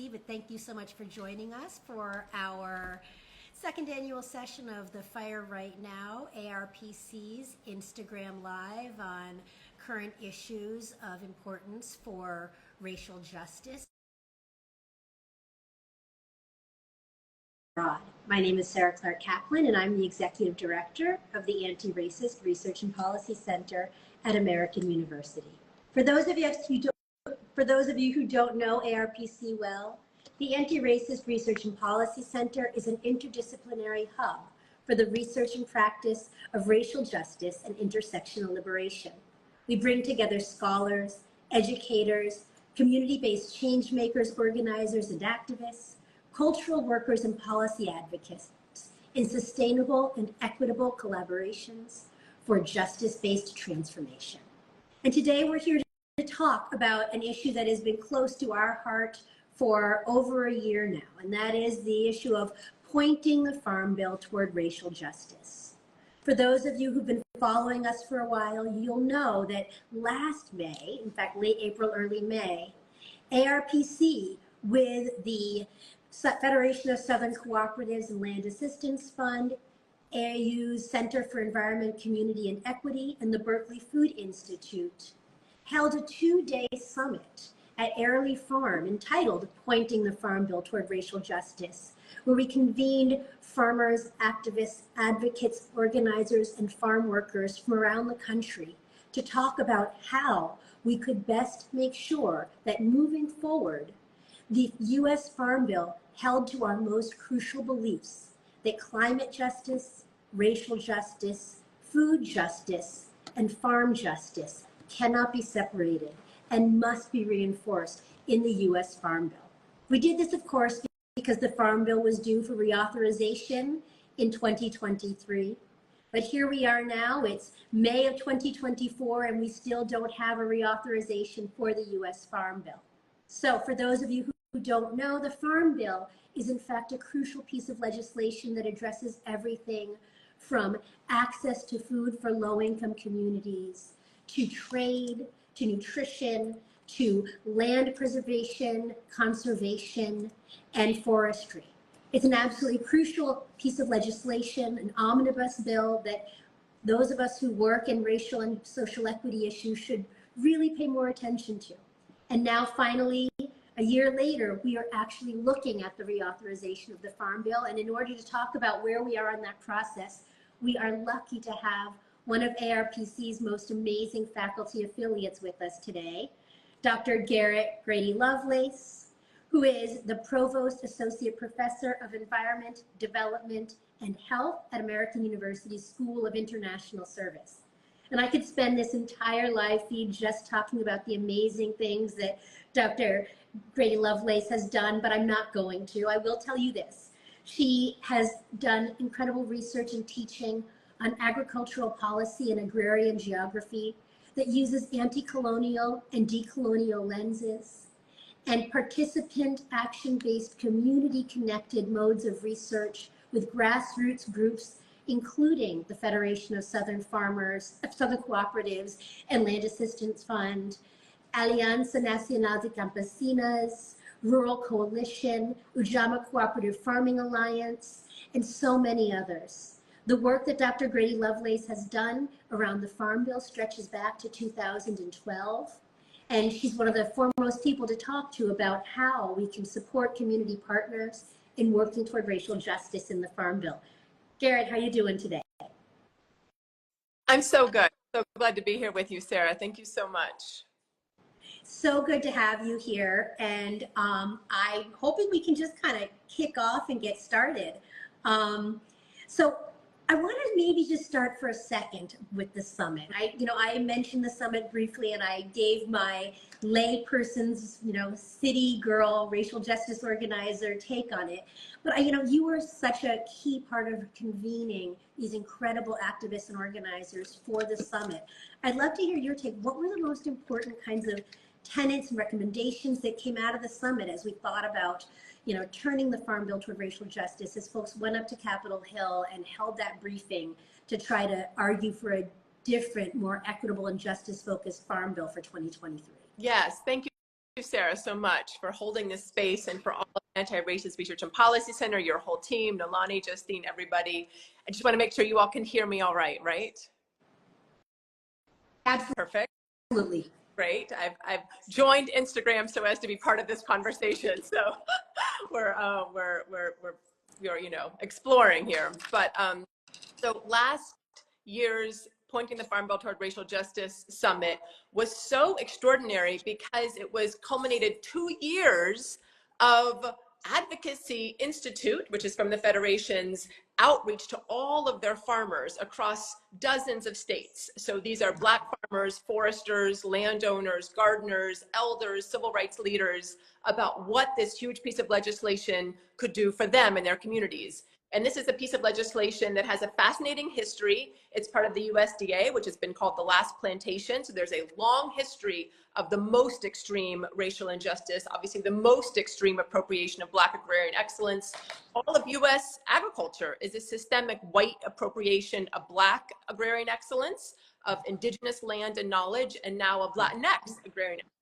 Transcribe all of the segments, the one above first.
But thank you so much for joining us for our second annual session of the Fire Right Now, ARPC's Instagram Live on current issues of importance for racial justice. My name is Sarah Clark Kaplan, and I'm the Executive Director of the Anti-Racist Research and Policy Center at American University. For those of you who don't know ARPC well, the Anti-Racist Research and Policy Center is an interdisciplinary hub for the research and practice of racial justice and intersectional liberation. We bring together scholars, educators, community-based change makers, organizers, and activists, cultural workers, and policy advocates in sustainable and equitable collaborations for justice-based transformation. And today we're here to talk about an issue that has been close to our heart for over a year now, and that is the issue of pointing the Farm Bill toward racial justice. For those of you who've been following us for a while, you'll know that last May, in fact, late April, early May, ARPC with the Federation of Southern Cooperatives and Land Assistance Fund, AAU's Center for Environment, Community, and Equity, and the Berkeley Food Institute held a two-day summit at Airlie Farm entitled Pointing the Farm Bill Toward Racial Justice, where we convened farmers, activists, advocates, organizers, and farm workers from around the country to talk about how we could best make sure that moving forward, the U.S. Farm Bill held to our most crucial beliefs, that climate justice, racial justice, food justice, and farm justice cannot be separated and must be reinforced in the U.S. Farm Bill. We did this, of course, because the Farm Bill was due for reauthorization in 2023. But here we are now, it's May of 2024, and we still don't have a reauthorization for the U.S. Farm Bill. So for those of you who don't know, the Farm Bill is in fact a crucial piece of legislation that addresses everything from access to food for low-income communities, to trade, to nutrition, to land preservation, conservation, and forestry. It's an absolutely crucial piece of legislation, an omnibus bill that those of us who work in racial and social equity issues should really pay more attention to. And now finally, a year later, we are actually looking at the reauthorization of the Farm Bill. And in order to talk about where we are in that process, we are lucky to have one of ARPC's most amazing faculty affiliates with us today, Dr. Garrett Grady-Lovelace, who is the Provost Associate Professor of Environment, Development, and Health at American University's School of International Service. And I could spend this entire live feed just talking about the amazing things that Dr. Grady-Lovelace has done, but I'm not going to. I will tell you this. She has done incredible research and teaching on agricultural policy and agrarian geography that uses anti-colonial and decolonial lenses and participant action-based community-connected modes of research with grassroots groups, including the Federation of Southern Cooperatives and Land Assistance Fund, Alianza Nacional de Campesinas, Rural Coalition, Ujamaa Cooperative Farming Alliance, and so many others. The work that Dr. Grady-Lovelace has done around the Farm Bill stretches back to 2012, and she's one of the foremost people to talk to about how we can support community partners in working toward racial justice in the Farm Bill. Garrett, how are you doing today? I'm so good. So glad to be here with you, Sarah. Thank you so much. So good to have you here, and I'm hoping we can just kind of kick off and get started. So I want to maybe just start for a second with the summit. I mentioned the summit briefly, and I gave my layperson's, city girl, racial justice organizer take on it. But you were such a key part of convening these incredible activists and organizers for the summit. I'd love to hear your take. What were the most important kinds of tenets and recommendations that came out of the summit as we thought about turning the Farm Bill toward racial justice, as folks went up to Capitol Hill and held that briefing to try to argue for a different, more equitable and justice-focused Farm Bill for 2023? Yes, thank you you, Sarah, so much for holding this space and for all of Anti-Racist Research and Policy Center, your whole team, Nalani, Justine, everybody. I just want to make sure you all can hear me all right, right? Perfect. Absolutely. Great. I've joined Instagram so as to be part of this conversation. So we're you know, exploring here. But so last year's Pointing the Farm Bill Toward Racial Justice Summit was so extraordinary because it was culminated 2 years of Advocacy Institute, which is from the Federation's outreach to all of their farmers across dozens of states. So these are Black farmers, foresters, landowners, gardeners, elders, civil rights leaders, about what this huge piece of legislation could do for them and their communities. And this is a piece of legislation that has a fascinating history. It's part of the USDA, which has been called the last plantation. So there's a long history of the most extreme racial injustice, obviously the most extreme appropriation of Black agrarian excellence. All of US agriculture is a systemic white appropriation of Black agrarian excellence, of indigenous land and knowledge, and now of Latinx agrarian excellence.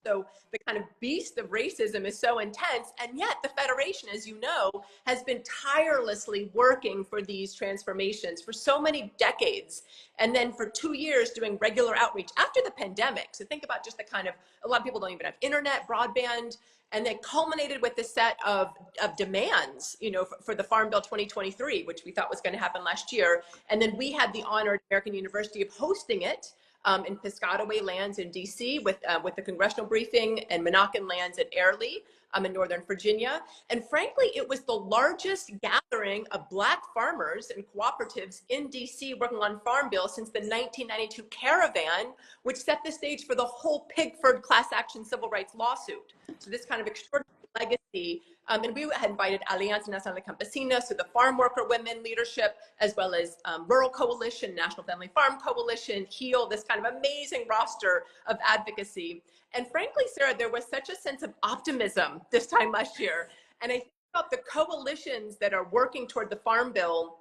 So the kind of beast of racism is so intense, and yet the Federation, as you know, has been tirelessly working for these transformations for so many decades, and then for 2 years doing regular outreach after the pandemic. So think about just the kind of, a lot of people don't even have internet, broadband, and then culminated with the set of demands, you know, for the Farm Bill 2023, which we thought was going to happen last year. And then we had the honor at American University of hosting it in Piscataway Lands in DC with the congressional briefing, and Monacan Lands at Airlie in Northern Virginia. And frankly, it was the largest gathering of Black farmers and cooperatives in DC working on Farm Bill since the 1992 Caravan, which set the stage for the whole Pigford class action civil rights lawsuit. So this kind of extraordinary legacy. And we had invited Alianza Nacional de Campesinos, so the farm worker women leadership, as well as Rural Coalition, National Family Farm Coalition, HEAL, this kind of amazing roster of advocacy. And frankly, Sarah, there was such a sense of optimism this time last year. And I think about the coalitions that are working toward the Farm Bill.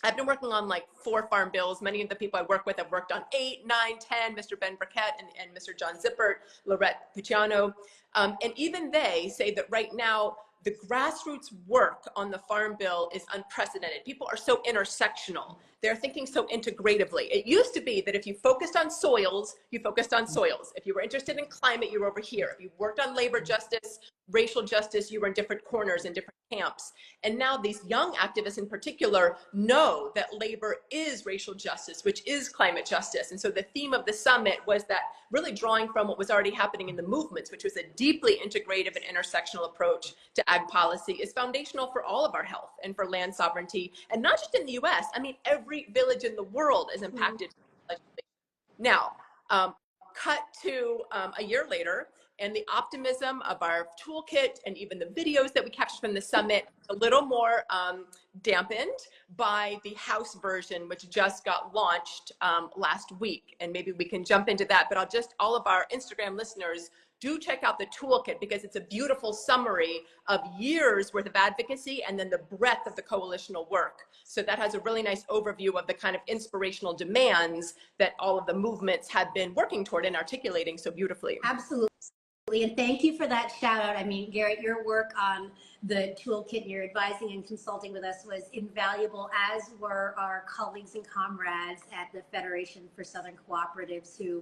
I've been working on like 4 farm bills. Many of the people I work with have worked on 8, 9, 10, Mr. Ben Burkett and Mr. John Zippert, Lorette Picciano. And even they say that right now, the grassroots work on the Farm Bill is unprecedented. People are so intersectional. They're thinking so integratively. It used to be that if you focused on soils, you focused on soils. If you were interested in climate, you were over here. If you worked on labor justice, racial justice, you were in different corners in different camps. And now these young activists in particular know that labor is racial justice, which is climate justice. And so the theme of the summit was that really drawing from what was already happening in the movements, which was a deeply integrative and intersectional approach to ag policy, is foundational for all of our health and for land sovereignty. And not just in the US, I mean, every village in the world is impacted. Now, cut to a year later, and the optimism of our toolkit and even the videos that we captured from the summit, a little more dampened by the House version, which just got launched last week. And maybe we can jump into that, but I'll just, all of our Instagram listeners, do check out the toolkit because it's a beautiful summary of years worth of advocacy and then the breadth of the coalitional work. So that has a really nice overview of the kind of inspirational demands that all of the movements have been working toward and articulating so beautifully. Absolutely. And thank you for that shout out. I mean, Garrett, your work on the toolkit and your advising and consulting with us was invaluable, as were our colleagues and comrades at the Federation for Southern Cooperatives, who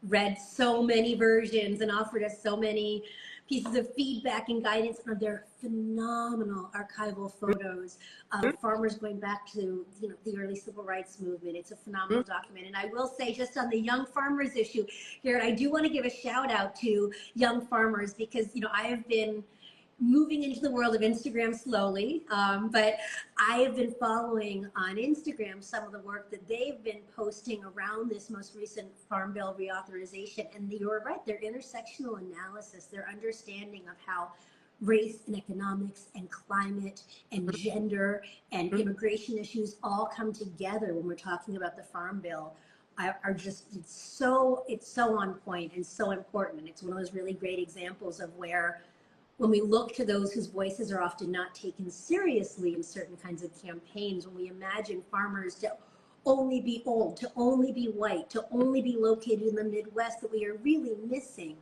read so many versions and offered us so many pieces of feedback and guidance on their phenomenal archival photos of farmers going back to, you know, the early civil rights movement. It's a phenomenal document. And I will say, just on the young farmers issue, Garrett, I do want to give a shout out to young farmers because, you know, I have been moving into the world of Instagram slowly, but I have been following on Instagram some of the work that they've been posting around this most recent Farm Bill reauthorization. And you're right, their intersectional analysis, their understanding of how race and economics and climate and gender and immigration issues all come together when we're talking about the Farm Bill are just, it's so on point and so important. And it's one of those really great examples of where, when we look to those whose voices are often not taken seriously in certain kinds of campaigns, when we imagine farmers to only be old, to only be white, to only be located in the Midwest, that we are really missing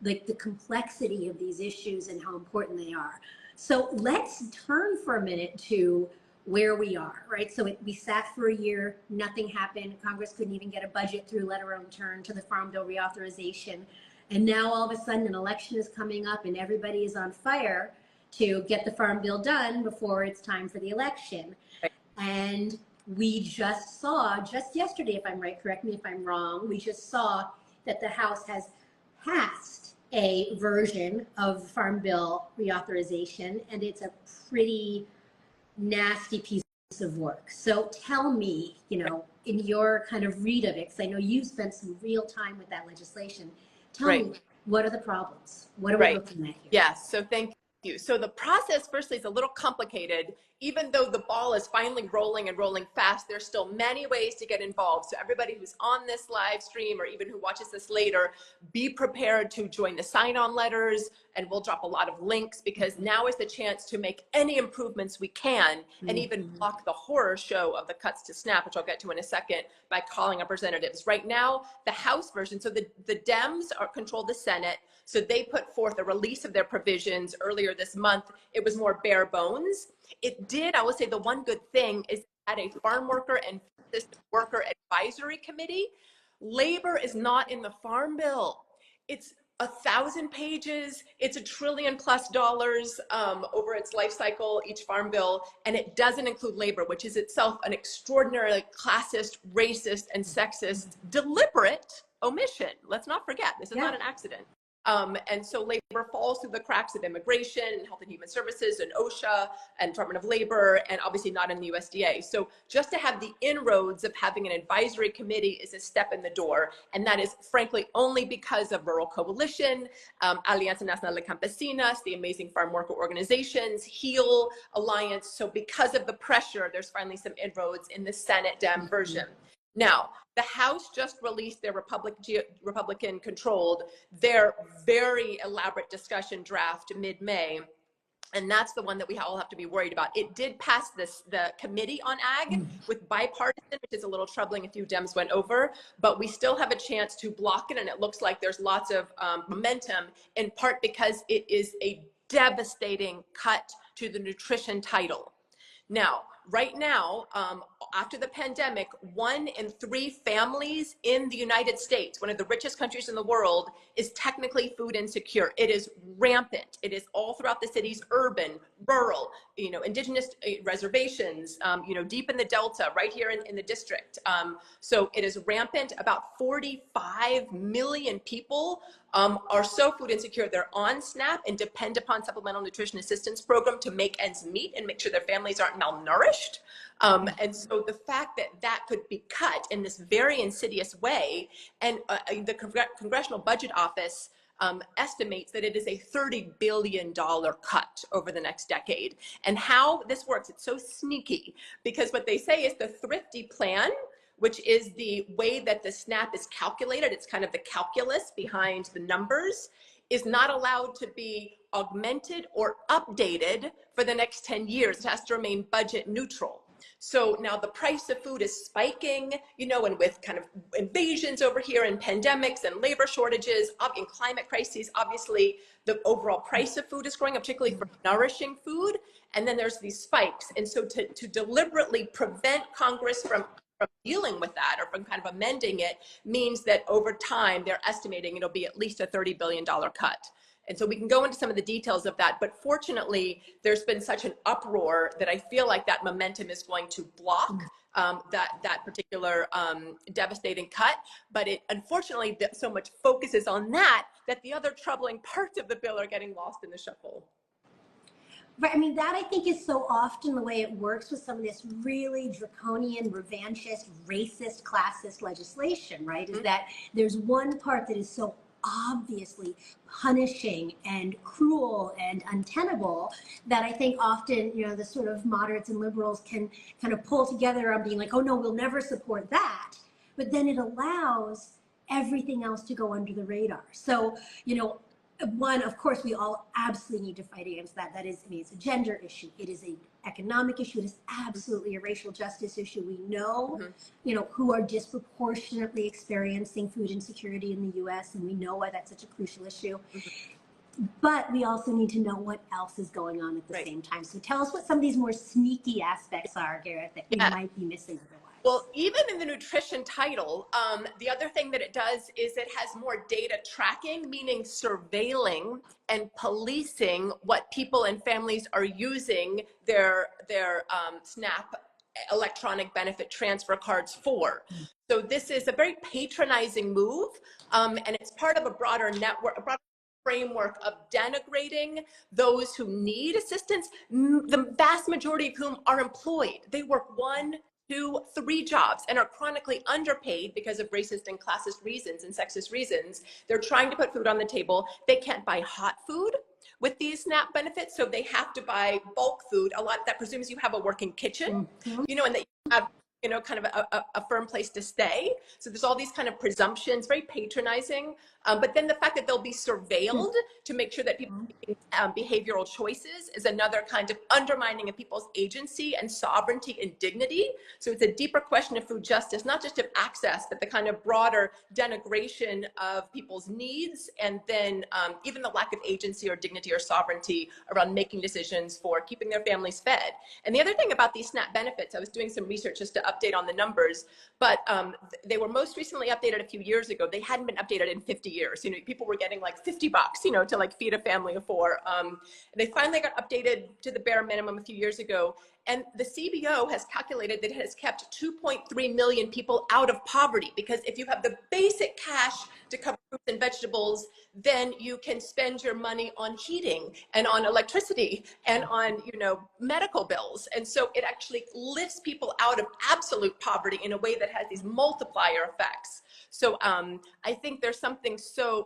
like the complexity of these issues and how important they are. So let's turn for a minute to where we are, right? So we sat for a year, nothing happened. Congress couldn't even get a budget through, let alone turn to the Farm Bill reauthorization. And now all of a sudden an election is coming up and everybody is on fire to get the Farm Bill done before it's time for the election. Right. And we just saw, just yesterday, if I'm right, correct me if I'm wrong, we just saw that the House has passed a version of Farm Bill reauthorization, and it's a pretty nasty piece of work. So tell me, in your kind of read of it, because I know you've spent some real time with that legislation, tell me, what are the problems? What are we looking at here? Yes, so thank you. So the process, firstly, is a little complicated. Even though the ball is finally rolling and rolling fast, there's still many ways to get involved. So everybody who's on this live stream or even who watches this later, be prepared to join the sign-on letters, and we'll drop a lot of links, because now is the chance to make any improvements we can and even block the horror show of the cuts to SNAP, which I'll get to in a second, by calling representatives. Right now, the House version, so the Dems control the Senate, so they put forth a release of their provisions earlier this month. It was more bare bones. It did, I will say, the one good thing is at a farm worker and worker advisory committee. Labor is not in the Farm Bill. It's 1,000 pages. It's $1 trillion+ over its life cycle, each Farm Bill, and it doesn't include labor, which is itself an extraordinarily classist, racist, and sexist, deliberate omission. Let's not forget, this is not an accident. And so labor falls through the cracks of immigration and Health and Human Services and OSHA and Department of Labor, and obviously not in the USDA. So just to have the inroads of having an advisory committee is a step in the door. And that is frankly only because of Rural Coalition, Alianza Nacional de Campesinas, the amazing farm worker organizations, HEAL Alliance. So because of the pressure, there's finally some inroads in the Senate Dem version. Now, the House just released their Republican-controlled, their very elaborate discussion draft mid-May, and that's the one that we all have to be worried about. It did pass the Committee on Ag with bipartisan, which is a little troubling. A few Dems went over, but we still have a chance to block it, and it looks like there's lots of momentum, in part because it is a devastating cut to the nutrition title. Now, right now, after the pandemic, 1 in 3 families in the United States, one of the richest countries in the world, is technically food insecure. It is rampant. It is all throughout the cities, urban, rural, indigenous reservations, deep in the Delta, right here in the district. So it is rampant. About 45 million people are so food insecure, they're on SNAP and depend upon Supplemental Nutrition Assistance Program to make ends meet and make sure their families aren't malnourished. And so the fact that that could be cut in this very insidious way, and the Congressional Budget Office estimates that it is a $30 billion cut over the next decade. And how this works, it's so sneaky, because what they say is the thrifty plan, which is the way that the SNAP is calculated, it's kind of the calculus behind the numbers, is not allowed to be augmented or updated for the next 10 years. It has to remain budget neutral. So now the price of food is spiking, and with kind of invasions over here and pandemics and labor shortages and climate crises, obviously the overall price of food is growing, particularly for nourishing food. And then there's these spikes. And so to deliberately prevent Congress from dealing with that or from kind of amending it means that over time, they're estimating it'll be at least a $30 billion cut. And so we can go into some of the details of that, but fortunately, there's been such an uproar that I feel like that momentum is going to block that particular devastating cut. But it unfortunately, so much focuses on that the other troubling parts of the bill are getting lost in the shuffle. Right. I mean, that I think is so often the way it works with some of this really draconian, revanchist, racist, classist legislation, right? Is that there's one part that is so obviously punishing and cruel and untenable that I think often, the sort of moderates and liberals can kind of pull together on being like, oh no, we'll never support that. But then it allows everything else to go under the radar. So, one, of course, we all absolutely need to fight against that. That is, it's a gender issue. It is an economic issue. It is absolutely a racial justice issue. We know, Mhm. Who are disproportionately experiencing food insecurity in the US, and we know why that's such a crucial issue. Mhm. But we also need to know what else is going on at the Right. same time. So tell us what some of these more sneaky aspects are, Garrett, that we Yeah. might be missing otherwise. Well, even in the nutrition title, the other thing that it does is it has more data tracking, meaning surveilling and policing what people and families are using their SNAP electronic benefit transfer cards for. So this is a very patronizing move, and it's part of a broader network, a broader framework of denigrating those who need assistance, the vast majority of whom are employed. They work 1, 2, 3 jobs and are chronically underpaid because of racist and classist reasons and sexist reasons. They're trying to put food on the table. They can't buy hot food with these SNAP benefits, so they have to buy bulk food. A lot that presumes you have a working kitchen, and that you have kind of a firm place to stay. So there's all these kind of presumptions, very patronizing. But then the fact that they'll be surveilled to make sure that people making behavioral choices is another kind of undermining of people's agency and sovereignty and dignity. So it's a deeper question of food justice, not just of access, but the kind of broader denigration of people's needs, and then even the lack of agency or dignity or sovereignty around making decisions for keeping their families fed. And the other thing about these SNAP benefits, I was doing some research just to update on the numbers, but they were most recently updated a few years ago. They hadn't been updated in 50 years. People were getting like $50, to like feed a family of 4. They finally got updated to the bare minimum a few years ago. And the CBO has calculated that it has kept 2.3 million people out of poverty, because if you have the basic cash to cover fruits and vegetables, then you can spend your money on heating and on electricity and on, medical bills. And so it actually lifts people out of absolute poverty in a way that has these multiplier effects. So I think there's something,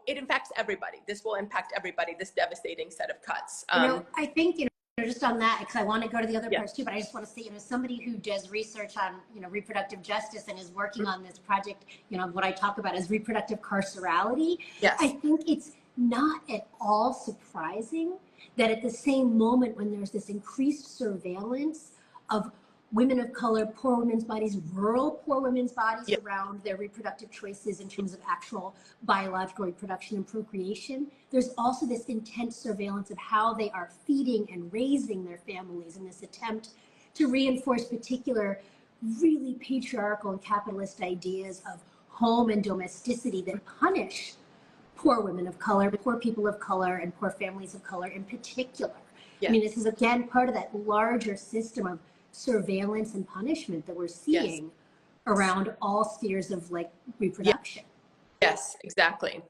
it impacts everybody. This will impact everybody, this devastating set of cuts. I think, just on that, because I want to go to the other Yeah. parts too, but I just want to say, somebody who does research on, reproductive justice and is working on this project, what I talk about is reproductive carcerality. Yes. I think it's not at all surprising that at the same moment when there's this increased surveillance of women of color, poor women's bodies, rural poor women's bodies Yeah. around their reproductive choices in terms of actual biological reproduction and procreation, there's also this intense surveillance of how they are feeding and raising their families in this attempt to reinforce particular really patriarchal and capitalist ideas of home and domesticity that punish poor women of color, poor people of color, and poor families of color in particular. Yeah. This is again part of that larger system of surveillance and punishment that we're seeing around all spheres of reproduction. Yes, exactly.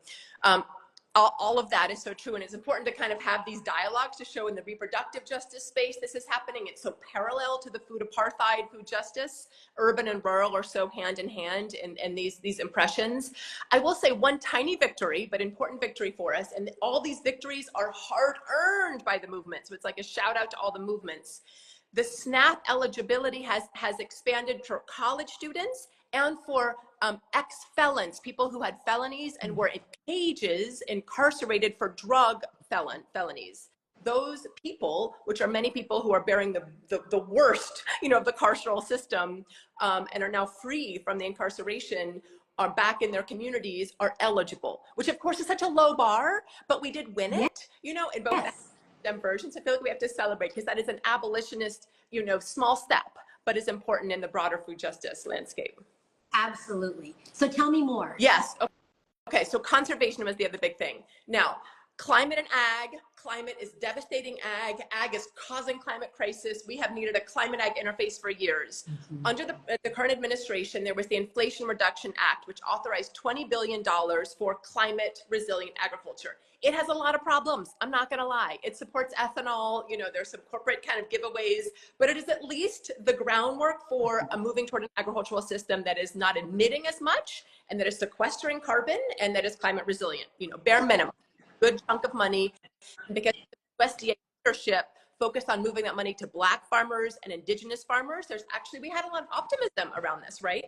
All of that is so true, and it's important to kind of have these dialogues to show in the reproductive justice space this is happening. It's so parallel to the food apartheid, food justice. Urban and rural are so hand in hand in these impressions. I will say one tiny victory, but important victory for us, and all these victories are hard earned by the movement. So it's like a shout out to all the movements. The SNAP eligibility has expanded for college students and for ex-felons, people who had felonies and were in cages incarcerated for drug felonies. Those people, which are many people who are bearing the worst, of the carceral system, and are now free from the incarceration, are back in their communities, are eligible, which of course is such a low bar, but we did win it, in both versions. I feel like we have to celebrate, because that is an abolitionist, small step, but is important in the broader food justice landscape. Absolutely. So tell me more. Yes. Okay. So conservation was the other big thing. Now, climate and ag. Climate is devastating ag. Ag is causing climate crisis. We have needed a climate ag interface for years. Mm-hmm. Under the current administration, there was the Inflation Reduction Act, which authorized $20 billion for climate resilient agriculture. It has a lot of problems. I'm not going to lie. It supports ethanol. There's some corporate kind of giveaways, but it is at least the groundwork for moving toward an agricultural system that is not emitting as much, and that is sequestering carbon, and that is climate resilient. Bare minimum, good chunk of money, because USDA leadership focused on moving that money to Black farmers and Indigenous farmers. We had a lot of optimism around this, right?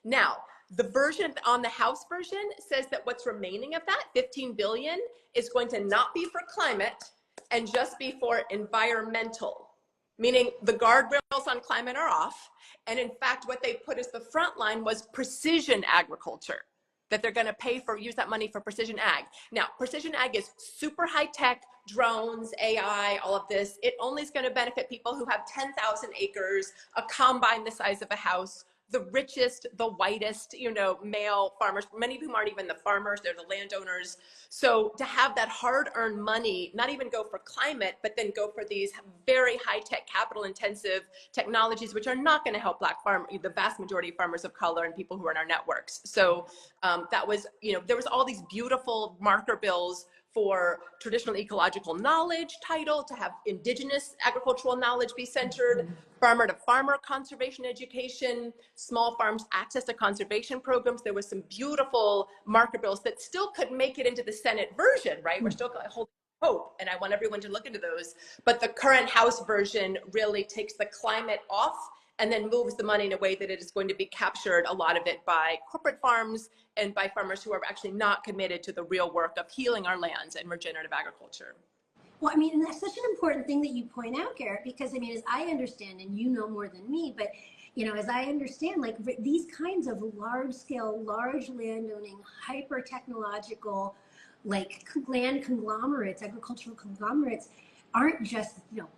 Now, the version on the House version says that what's remaining of that, 15 billion, is going to not be for climate and just be for environmental. meaning the guardrails on climate are off. And in fact, what they put as the front line was precision agriculture, that they're going to use that money for precision ag. Now, precision ag is super high tech, drones, AI, all of this. It only is going to benefit people who have 10,000 acres, a combine the size of a house, the richest, the whitest, male farmers, many of whom aren't even the farmers, they're the landowners. So to have that hard-earned money, not even go for climate, but then go for these very high-tech, capital-intensive technologies, which are not going to help the vast majority of farmers of color and people who are in our networks. So that was, there was all these beautiful marker bills for traditional ecological knowledge title, to have indigenous agricultural knowledge be centered, farmer to farmer conservation education, small farms access to conservation programs. There was some beautiful marker bills that still could make it into the Senate version, right? We're still holding hope, and I want everyone to look into those. But the current House version really takes the climate off and then moves the money in a way that it is going to be captured, a lot of it, by corporate farms and by farmers who are actually not committed to the real work of healing our lands and regenerative agriculture. Well, I mean, and that's such an important thing that you point out, Garrett, because I mean, as I understand, and you know more than me, but as I understand, like these kinds of large scale, large landowning, hyper technological, like land conglomerates, agricultural conglomerates, aren't just,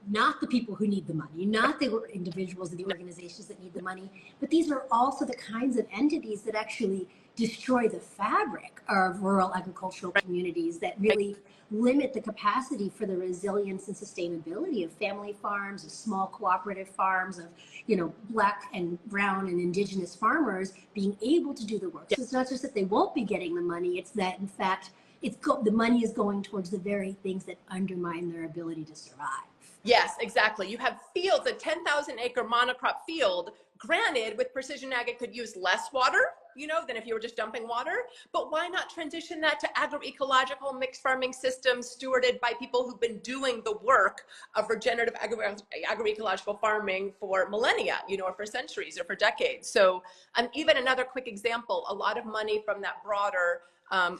not the people who need the money, not the individuals and the organizations that need the money, but these are also the kinds of entities that actually destroy the fabric of rural agricultural communities, that really limit the capacity for the resilience and sustainability of family farms, of small cooperative farms, of, Black and brown and indigenous farmers being able to do the work. So it's not just that they won't be getting the money, it's that, in fact, the money is going towards the very things that undermine their ability to survive. Yes, exactly. You have fields, a 10,000 acre monocrop field. Granted, with precision ag, it could use less water, than if you were just dumping water. But why not transition that to agroecological mixed farming systems stewarded by people who've been doing the work of regenerative agroecological farming for millennia, or for centuries or for decades. So even another quick example, a lot of money from that broader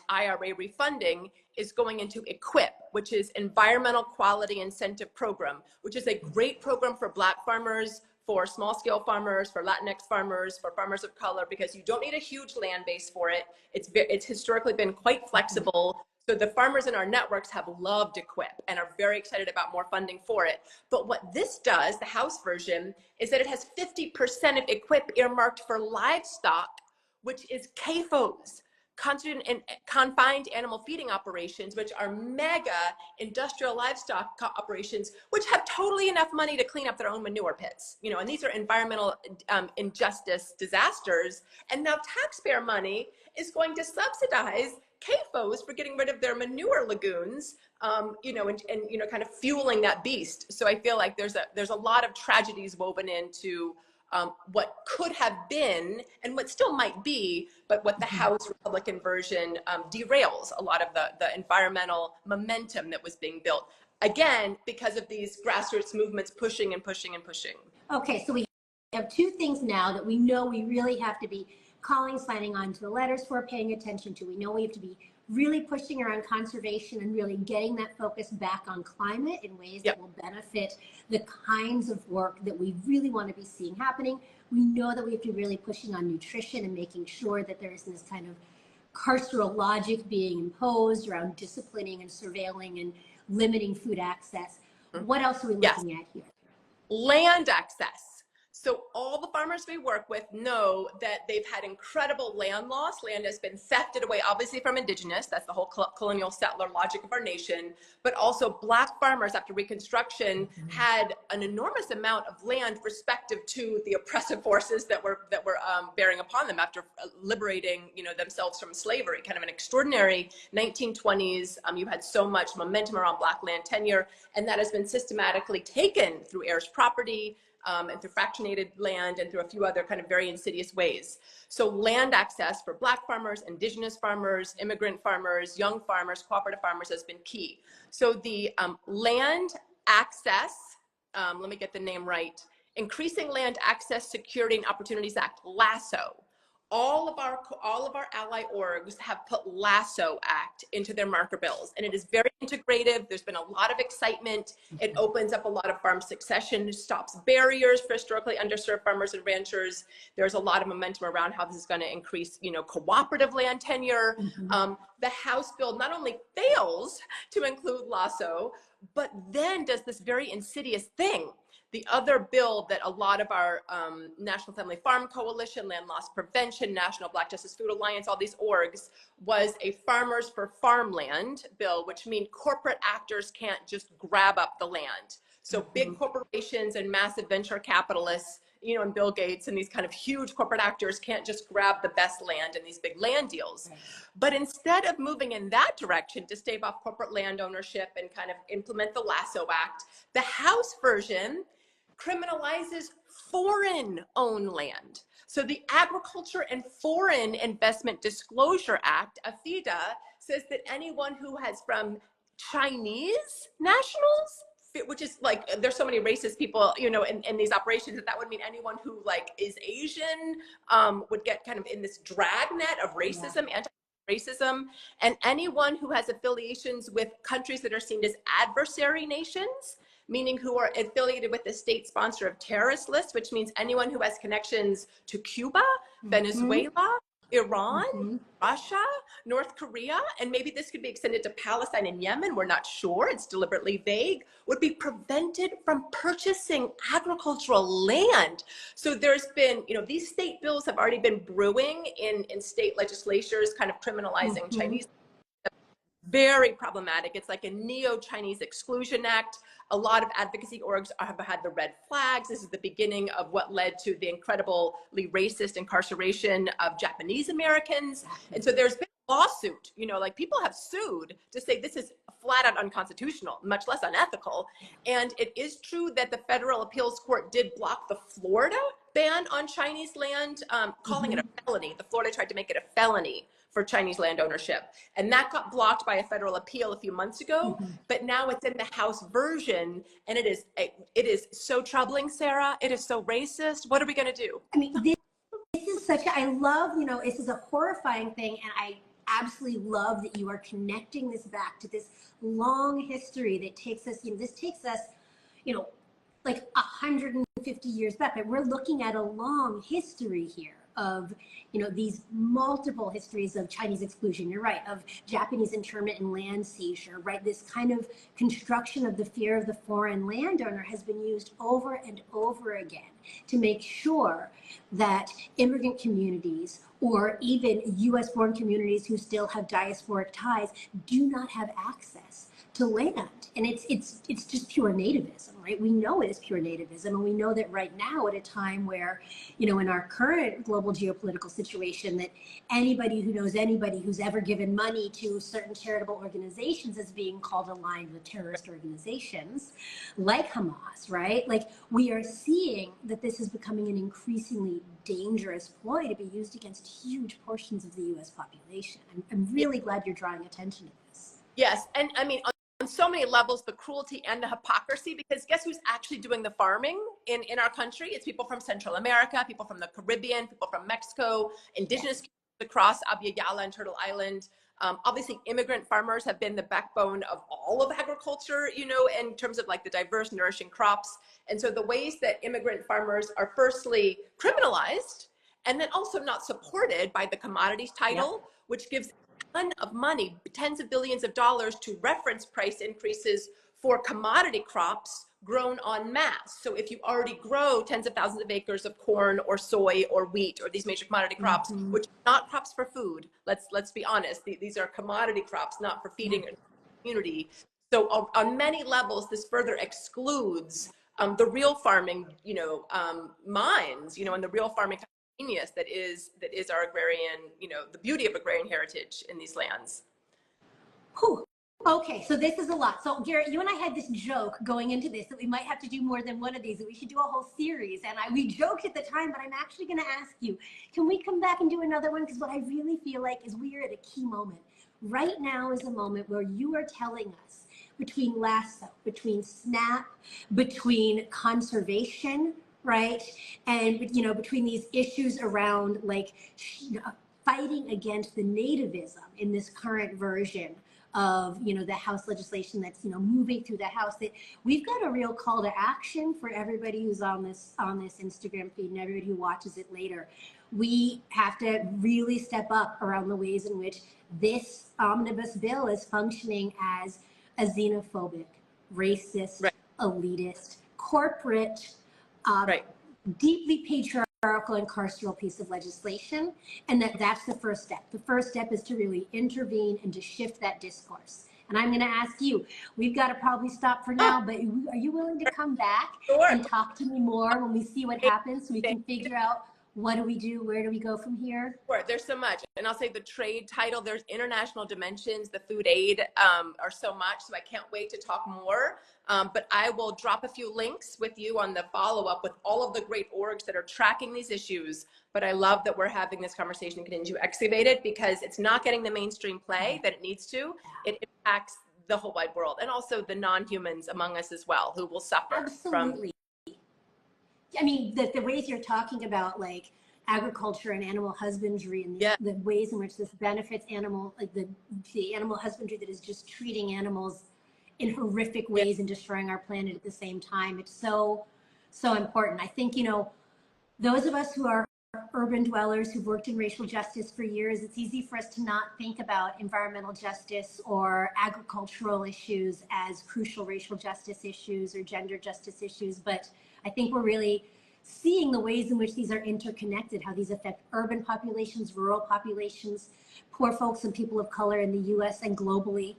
IRA refunding is going into EQIP, which is Environmental Quality Incentive Program, which is a great program for Black farmers, for small scale farmers, for Latinx farmers, for farmers of color, because you don't need a huge land base for it. It's historically been quite flexible. So the farmers in our networks have loved EQIP and are very excited about more funding for it. But what this does, the House version, is that it has 50% of EQIP earmarked for livestock, which is CAFOs, confined animal feeding operations, which are mega industrial livestock operations, which have totally enough money to clean up their own manure pits. And these are environmental injustice disasters. And now taxpayer money is going to subsidize CAFOs for getting rid of their manure lagoons, and kind of fueling that beast. So I feel like there's a lot of tragedies woven into what could have been and what still might be, but what the House Republican version derails a lot of the environmental momentum that was being built. Again, because of these grassroots movements pushing and pushing and pushing. Okay, so we have two things now that we know we really have to be calling, signing on to the letters for, paying attention to. We know we have to be really pushing around conservation and really getting that focus back on climate in ways that will benefit the kinds of work that we really want to be seeing happening. We know that we have to be really pushing on nutrition and making sure that there isn't this kind of carceral logic being imposed around disciplining and surveilling and limiting food access. What else are we looking at here? Land access. So all the farmers we work with know that they've had incredible land loss. Land has been thefted away, obviously from indigenous. That's the whole colonial settler logic of our nation. But also Black farmers after Reconstruction had an enormous amount of land respective to the oppressive forces that were bearing upon them after liberating themselves from slavery. Kind of an extraordinary 1920s. You had so much momentum around Black land tenure, and that has been systematically taken through heirs property, and through fractionated land and through a few other kind of very insidious ways. So land access for Black farmers, indigenous farmers, immigrant farmers, young farmers, cooperative farmers has been key. So the Land Access, let me get the name right, Increasing Land Access, Security and Opportunities Act, LASSO, all of our ally orgs have put LASSO Act into their marker bills, and it is very integrative. There's been a lot of excitement. It opens up a lot of farm succession, stops barriers for historically underserved farmers and ranchers. There's a lot of momentum around how this is going to increase, cooperative land tenure. The House bill not only fails to include LASSO, but then does this very insidious thing. The other bill that a lot of our National Family Farm Coalition, Land Loss Prevention, National Black Justice Food Alliance, all these orgs, was a Farmers for Farmland bill, which means corporate actors can't just grab up the land. So big corporations and massive venture capitalists, and Bill Gates and these kind of huge corporate actors can't just grab the best land in these big land deals. But instead of moving in that direction to stave off corporate land ownership and kind of implement the LASSO Act, the House version criminalizes foreign-owned land. So the Agriculture and Foreign Investment Disclosure Act, AFIDA, says that anyone who has from Chinese nationals, which is like, there's so many racist people, in these operations, that would mean anyone who is Asian would get kind of in this dragnet of racism, anti-racism, and anyone who has affiliations with countries that are seen as adversary nations, meaning who are affiliated with the state sponsor of terrorist lists, which means anyone who has connections to Cuba, Venezuela, Iran, Russia, North Korea, and maybe this could be extended to Palestine and Yemen, we're not sure, it's deliberately vague, would be prevented from purchasing agricultural land. So there's been, these state bills have already been brewing in state legislatures, kind of criminalizing Chinese. Very problematic. It's like a neo-Chinese exclusion act. A lot of advocacy orgs have had the red flags. This is the beginning of what led to the incredibly racist incarceration of Japanese Americans. And so there's been a lawsuit, people have sued to say this is flat out unconstitutional, much less unethical. And it is true that the Federal Appeals Court did block the Florida ban on Chinese land, calling it a felony. The Florida tried to make it a felony for Chinese land ownership. And that got blocked by a federal appeal a few months ago, but now it's in the House version, and it is so troubling, Sarah. It is so racist. What are we gonna do? I mean, this is such I love, this is a horrifying thing, and I absolutely love that you are connecting this back to this long history that takes us, this takes us, like 150 years back, but we're looking at a long history here of, these multiple histories of Chinese exclusion, you're right, of Japanese internment and land seizure, right? This kind of construction of the fear of the foreign landowner has been used over and over again to make sure that immigrant communities or even US born communities who still have diasporic ties do not have access to land. And it's just pure nativism, right? We know it is pure nativism. And we know that right now at a time where, in our current global geopolitical situation, that anybody who knows anybody who's ever given money to certain charitable organizations is being called aligned with terrorist organizations like Hamas, right? Like, we are seeing that this is becoming an increasingly dangerous ploy to be used against huge portions of the US population. I'm really glad you're drawing attention to this. Yes, and I mean, on so many levels, the cruelty and the hypocrisy, because guess who's actually doing the farming in our country? It's people from Central America, people from the Caribbean, people from Mexico, indigenous communities across Abya Yala and Turtle Island. Obviously, immigrant farmers have been the backbone of all of agriculture, in terms of like the diverse, nourishing crops. And so the ways that immigrant farmers are firstly criminalized and then also not supported by the commodities title, which gives ton of money, tens of billions of dollars, to reference price increases for commodity crops grown en masse. So if you already grow tens of thousands of acres of corn or soy or wheat or these major commodity crops, which are not crops for food, let's be honest, these are commodity crops, not for feeding a community. So on many levels, this further excludes the real farming, minds, and the real farming genius that is our agrarian, the beauty of agrarian heritage in these lands. Whew. Okay, so this is a lot. So Garrett, you and I had this joke going into this that we might have to do more than one of these, that we should do a whole series. And we joked at the time, but I'm actually going to ask you, can we come back and do another one? Because what I really feel like is we are at a key moment. Right now is a moment where you are telling us between LASSO, between SNAP, between conservation, right? And, you know, between these issues around like fighting against the nativism in this current version of, you know, the House legislation that's, you know, moving through the House, that we've got a real call to action for everybody who's on this Instagram feed and everybody who watches it later. We have to really step up around the ways in which this omnibus bill is functioning as a xenophobic, racist, Right. elitist, corporate, Right. deeply patriarchal and carceral piece of legislation, and that's the first step. The first step is to really intervene and to shift that discourse. And I'm going to ask you, we've got to probably stop for now, but are you willing to come back Sure. and talk to me more when we see what happens so we can figure out what do we do, where do we go from here? Sure, there's so much. And I'll say the trade title, there's international dimensions, the food aid are so much, so I can't wait to talk more. But I will drop a few links with you on the follow-up with all of the great orgs that are tracking these issues. But I love that we're having this conversation and continue to excavate it, because it's not getting the mainstream play that it needs to. It impacts the whole wide world, and also the non-humans among us as well, who will suffer Absolutely. I mean, the ways you're talking about, like agriculture and animal husbandry, and the ways in which this benefits animal, like the animal husbandry that is just treating animals in horrific ways and destroying our planet at the same time. It's so important. I think, you know, those of us who are urban dwellers who've worked in racial justice for years, it's easy for us to not think about environmental justice or agricultural issues as crucial racial justice issues or gender justice issues. But I think we're really seeing the ways in which these are interconnected, how these affect urban populations, rural populations, poor folks and people of color in the US and globally.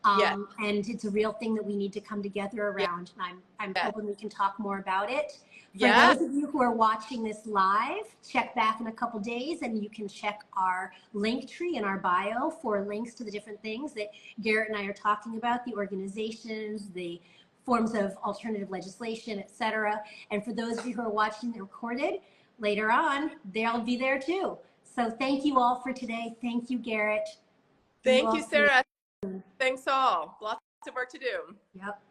And it's a real thing that we need to come together around. And I'm hoping we can talk more about it. For those of you who are watching this live, check back in a couple days and you can check our link tree in our bio for links to the different things that Garrett and I are talking about, the organizations, the forms of alternative legislation, et cetera. And for those of you who are watching it recorded, later on, they'll be there too. So thank you all for today. Thank you, Garrett. Thank you, Sarah. Thanks all. Lots of work to do. Yep.